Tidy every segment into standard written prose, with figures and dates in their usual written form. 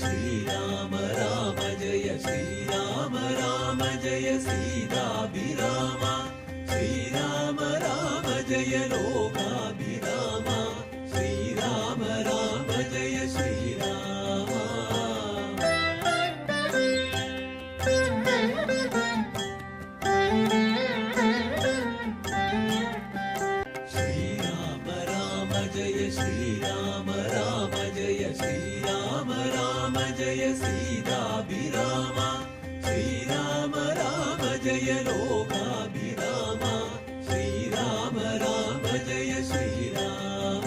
श्रीराम राम जय श्रीराम राम जय सीताभिराम श्रीराम राम जय लोकाभिराम श्रीराम राम जय श्रीराम श्रीराम राम जय श्रीराम राम जय श्रीराम राम जय सीताभिराम श्रीराम राम जय लोकाभिराम श्रीराम राम जय श्रीराम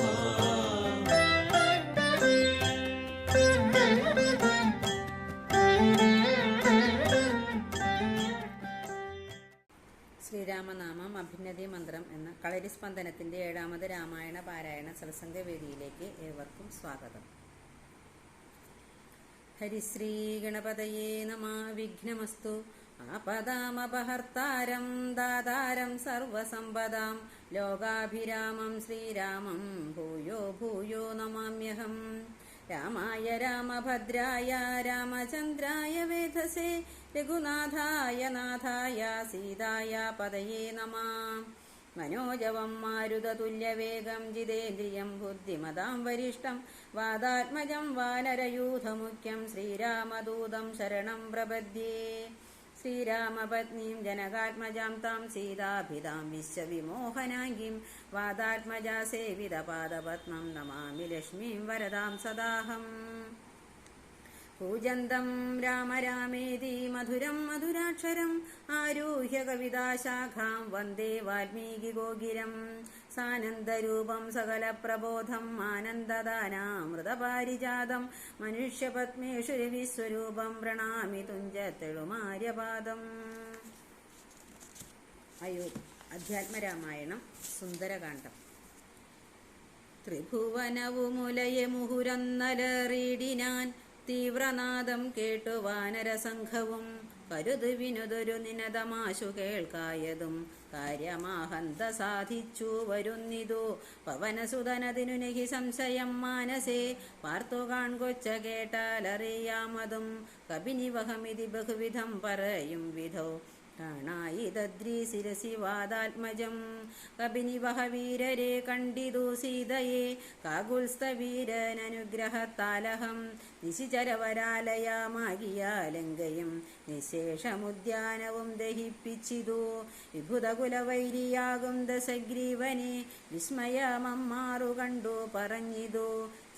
ശ്രീരാമനാമം അഭ്യുന്നതി മന്ത്രം എന്ന കളരിസ്പന്ദനത്തിൻ്റെ 7ാമത് രാമായണ പാരായണ സത്സംഗവേദിയിലേക്ക് ഏവർക്കും സ്വാഗതം. ഹരിശ്രീ ഗണപതയേ നമഃ. വിഘ്നമസ്തു ആപദാമപഹർത്താരം ദാതാരം സർവസമ്പദാം ലോകാഭിരാമം ശ്രീരാമം ഭൂയോ ഭൂയോ നമാമ്യഹം. രാമായ രാമഭദ്രായ രാമചന്ദ്രായ വേധസേ രഘുനാഥായ നാഥായ സീതായ പതയേ നമഃ. മനോജവം മാരുതതുല്യവേഗം ജിതേന്ദ്രിയം ബുദ്ധിമതാം വരിഷ്ഠം വാദാത്മജം വാനരയൂഥമുഖ്യം ശ്രീരാമദൂതം ശരണം പ്രപദ്യേ. ശ്രീരാമപത്നീം ജനകാത്മജാം താം സീതാഭിതാം വിശ്വവിമോഹനാംഗീം വാദാത്മജാ സേവിതപാദപത്മം നമാമി ലക്ഷ്മീം വരദാം സദാഹം. കൂജന്തം രാമ രാമേതി മധുരം മധുരാക്ഷരം ആരൂഹ്യ കവിതാശാഖാം വന്ദേ വാൽമീകി ഗോഗിരം. സാനന്ദരൂപം സകലപ്രബോധം ആനന്ദദാനാമൃതപാരിജാതം മനുഷ്യപത്മേഷു രവിസ്വരൂപം പ്രണാമി തുഞ്ചത്തെളുമാര്യപാദം. അധ്യാത്മരാമായണം സുന്ദരകാന്ഡം. ത്രിഭുവനവുമുലയെ മുഹുരന്നലറിയിടിനാൻ തീവ്രനാദം കേട്ടു വാനരസംഘവും കരുതു വിനുതൊരു നിനതമാശു കേൾക്കായതും കാര്യമാഹന്ത സാധിച്ചു വരുന്നിതു പവനസുതനതിനു നഹി സംശയം മാനസേ പാർത്തു കാൺകൊച്ച കേട്ടാലറിയാമതും കപിനിവഹമിതി ബഹുവിധം പറയും വിധോ കാണായി തദ്രീ ശിരസി വാദാത്മജം. കപിനിവഹ വീരരെ കണ്ടിതു സീതയെ കാകുൽസ്ഥവീരനനുഗ്രഹത്താലഹം നിശിചരവരാലയമാകിയ ലങ്കയും നിശേഷമുദ്യാനവും ദഹിപ്പിച്ചിതു. വിഭുതകുലവൈരിയാകും ദശഗ്രീവനെ വിസ്മയമമ്മാറു കണ്ടു പറഞ്ഞിതു.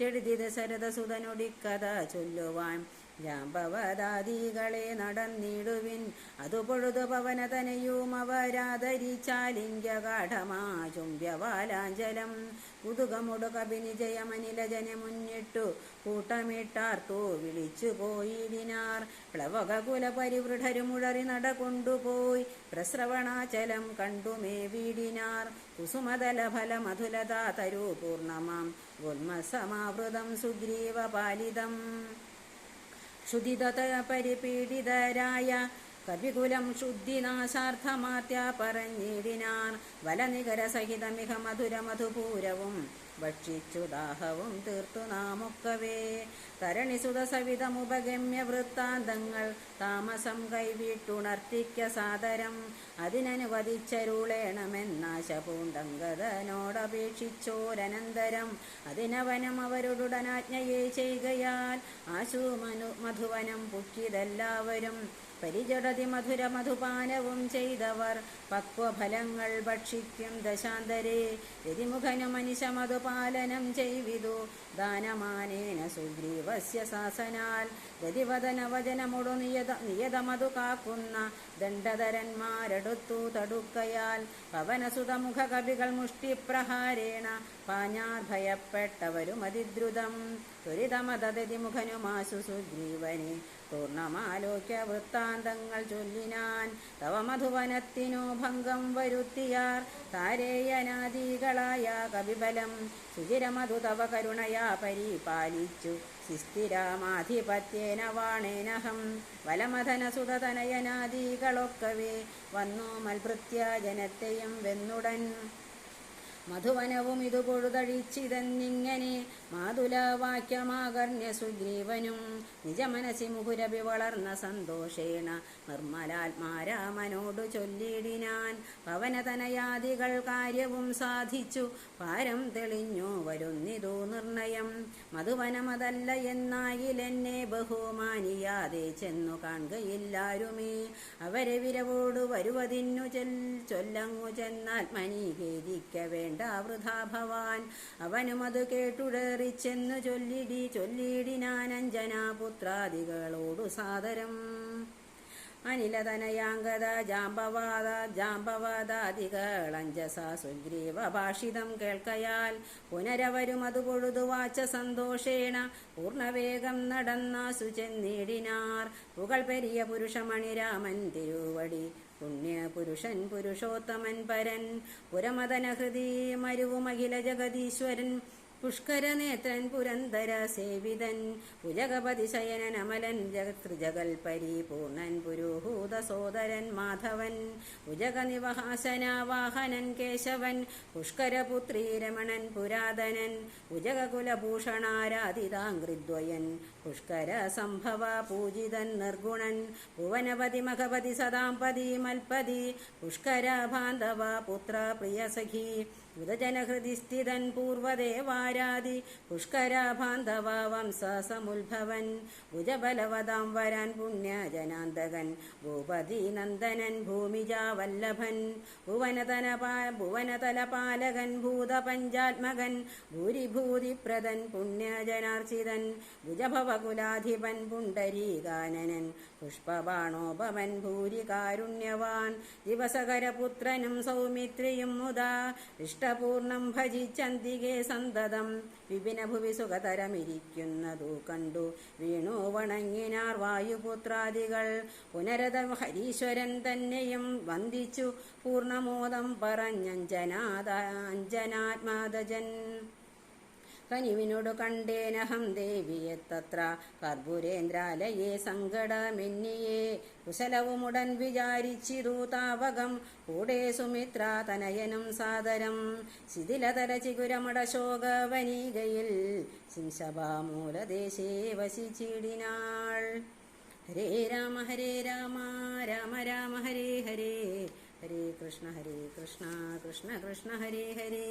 ചെടുതി ദശരഥസുതനൊടിക്കഥ ചൊല്ലുവാൻ ജാമ്പവദാദികളെ നടന്നിടുവിൻ അതു പൊഴുതു പവനതനയും അവരാദരിച്ചാലിംഗ്യഗാഠമാ ചുംബ്യവാലാഞ്ചലം. കുതുകമുടു കപിനിജയമനിലജനെ മുന്നിട്ടു കൂട്ടമിട്ടാർത്തു വിളിച്ചു പോയിടിനാർ. പ്ലവകുല പരിവൃഢരുമുഴറി നടകൊണ്ടുപോയി പ്രസ്രവണാചലം കണ്ടുമേ വീടിനാർ. കുസുമതല ഫല മധുലതാ തരു പൂർണ്ണമാം ഗുൽമസമാവൃതം സുഗ്രീവപാലിതം. ക്ഷുദിത പരിപീഡിതരായ കവികുലം ശുദ്ധിനാശാർത്ഥമാത്യ പറഞ്ഞിടിനാർ. വലനികര സഹിതമിഹ മധുര മധുപൂരവും ഭക്ഷിച്ചു ദാഹവും തീർത്തു നാമൊക്കവേ. തരണിസുത സവിതമുപഗമ്യ വൃത്താന്തങ്ങൾ താമസം കൈവിട്ടുണർത്തിക്ക സാദരം അതിനനുവദിച്ചരുളേണമെന്നാശ പൂണ്ടങ്കതനോടപേക്ഷിച്ചോരനന്തരം അതിനവനം അവരോടുടനാജ്ഞയെ ചെയ്യുകയാൽ ആശു മധുവനം പുക്കിയതെല്ലാവരും. പരിജടതി മധുര മധുപാനവും ചെയ്തവർ പക്വഫലങ്ങൾ ഭക്ഷിക്കും ദശാന്തരേ. രതിമുഖനു മനിഷ മധുപാലനം ചെയ്വിതു ദാനമാനേന സുഗ്രീവസ്യ ശാസനാൽ. രതിവദനവചനമുടു നിയതമതു കാക്കുന്ന ദണ്ഡധരന്മാരെടുത്തു തടുക്കയാൽ പവനസുതമുഖ കവികൾ മുഷ്ടിപ്രഹാരേണ പാഞ്ഞാർ ഭയപ്പെട്ടവരും അതിദ്രുതം. ത്വരിതമതതിമുഖനുമാശു സുഗ്രീവനെ പൂർണ്ണമാലോക്യ വൃത്താന്തങ്ങൾ ചൊല്ലിനാൻ. തവ മധുവനത്തിനു ഭംഗം വരുത്തിയാർ താരേയനാദികളായ കവിബലം. സുചിരമധു തവ കരുണയാ പരിപാലിച്ചു സ്ഥിരമാധിപത്യേന വാണേനഹം. വലമഥനസുതനയനാദികളൊക്കവേ വന്നു മൽഭൃത്യ ജനത്തെയും വെന്നുടൻ. മധുവനവും ഇതു പൊഴുതഴിച്ചിതെന്നിങ്ങനെ മാതുലവാക്യമാകർണ്യ സുഗ്രീവനും നിജമനസി മുഹുരഭി വളർന്ന സന്തോഷേണ നിർമ്മലാത്മാരാമനോടു ചൊല്ലിടിനാൻ. പവനതനയാദികൾ കാര്യവും സാധിച്ചു പാരം തെളിഞ്ഞു വരുന്നിതു നിർണയം. മധുവനമതല്ല എന്നായിലെന്നെ ബഹുമാനിയാതെ ചെന്നു കാണുകയില്ലാരുമേ. അവരെ വിരവോടു വരുവതിന്നു ചൊല്ലങ്ങു ചെന്നാത്മനി ഖേദിക്ക വേണ്ട വൃഥാ ഭവാൻ. അവനും അത് കേട്ടുടറിച്ചെന്നു ചൊല്ലിടിനാൻ അഞ്ജനാപുത്രാദികളോടു സാദരം. അനിലതനയാംഗത ജാമ്പവാദാദികളഞ്ജസ സുഗ്രീവ ഭാഷിതം കേൾക്കയാൽ പുനരവരും അത് പൊഴുതുവാച്ച സന്തോഷേണ പൂർണ്ണവേഗം നടന്നാസു ചെന്നിടിനാർ. പുകൾ പെരിയ പുരുഷമണിരാമൻ തിരുവടി പുണ്യപുരുഷൻ പുരുഷോത്തമൻ പരൻ പുരമദന ഹൃദി മരുവുമഖില ജഗദീശ്വരൻ പുഷ്കരനേത്രൻ പുരന്തര സേവിതൻ ഭുജഗപതി ശയനൻ അമലൻ ജഗൽപരിപൂർണൻ പുരുഹൂത സോദരൻ മാധവൻ ഭുജഗനിവഹാസനാവാഹനൻ കേശവൻ പുഷ്കരപുത്രീ രമണൻ പുരാതനൻ ഭുജഗകുലഭൂഷണാരാധിതാംഘ്രിദ്വയൻ പുഷ്കര സംഭവ പൂജിതൻ നിർഗുണൻ ഭുവനപതി മഖപതി സദാംപതി മൽപതി പുഷ്കര ബാന്ധവ പുത്ര പ്രിയസഖി ഉദജനഹൃദി സ്ഥിതൻ പൂർവദേവാരാധി പുഷ്കര ബാന്ധവ വംസ സമുത്ഭവൻ ഭുജബലവതാം വരാൻ പുണ്യജനാന്തകൻ ഭൂപതി നന്ദനൻ ഭൂമിജാവല്ലഭൻ ഭുവനതലപാലകൻ ഭൂതപഞ്ചാത്മകൻ ഭൂരിഭൂതിപ്രദൻ പുണ്യജനാർച്ചിതൻ ഭുജഭവകുലാധിപൻ പുണ്ടരീകാനനൻ പുഷ്പബാണോപമൻ ഭൂരികാരുണ്യവാൻ ദിവസകരപുത്രനും സൗമിത്രിയും മുദാ ഇഷ്ടപൂർണം ഭജിച്ചന്തികെ സന്തതം വിപിനഭുവി സുഖതരമിരിക്കുന്നതു കണ്ടു വീണു വണങ്ങിനാർ വായുപുത്രാദികൾ. പുനരത ഹരീശ്വരൻ തന്നെയും വന്ദിച്ചു പൂർണ്ണമോദം പറഞ്ഞഞ്ജനാത്മാദജൻ. കനിവിനോടു കണ്ടേനഹം ദേവിയെ തത്ര കർപ്പൂരേന്ദ്രാലയെ സങ്കടമെന്നിയേ കുശലവുമുടൻ വിചാരിച്ചിതു താവകം കൂടെ സുമിത്ര തനയനും സാദരം. ശിഥിലതര ചിഗുരമട ശോകവനികയിൽ സിംശഭാമൂലദേശേ വസിച്ചിടിനാൾ. ഹരേ രാമ രാമ രാമ ഹരേ ഹരേ, ഹരേ കൃഷ്ണ കൃഷ്ണ കൃഷ്ണ ഹരേ ഹരേ.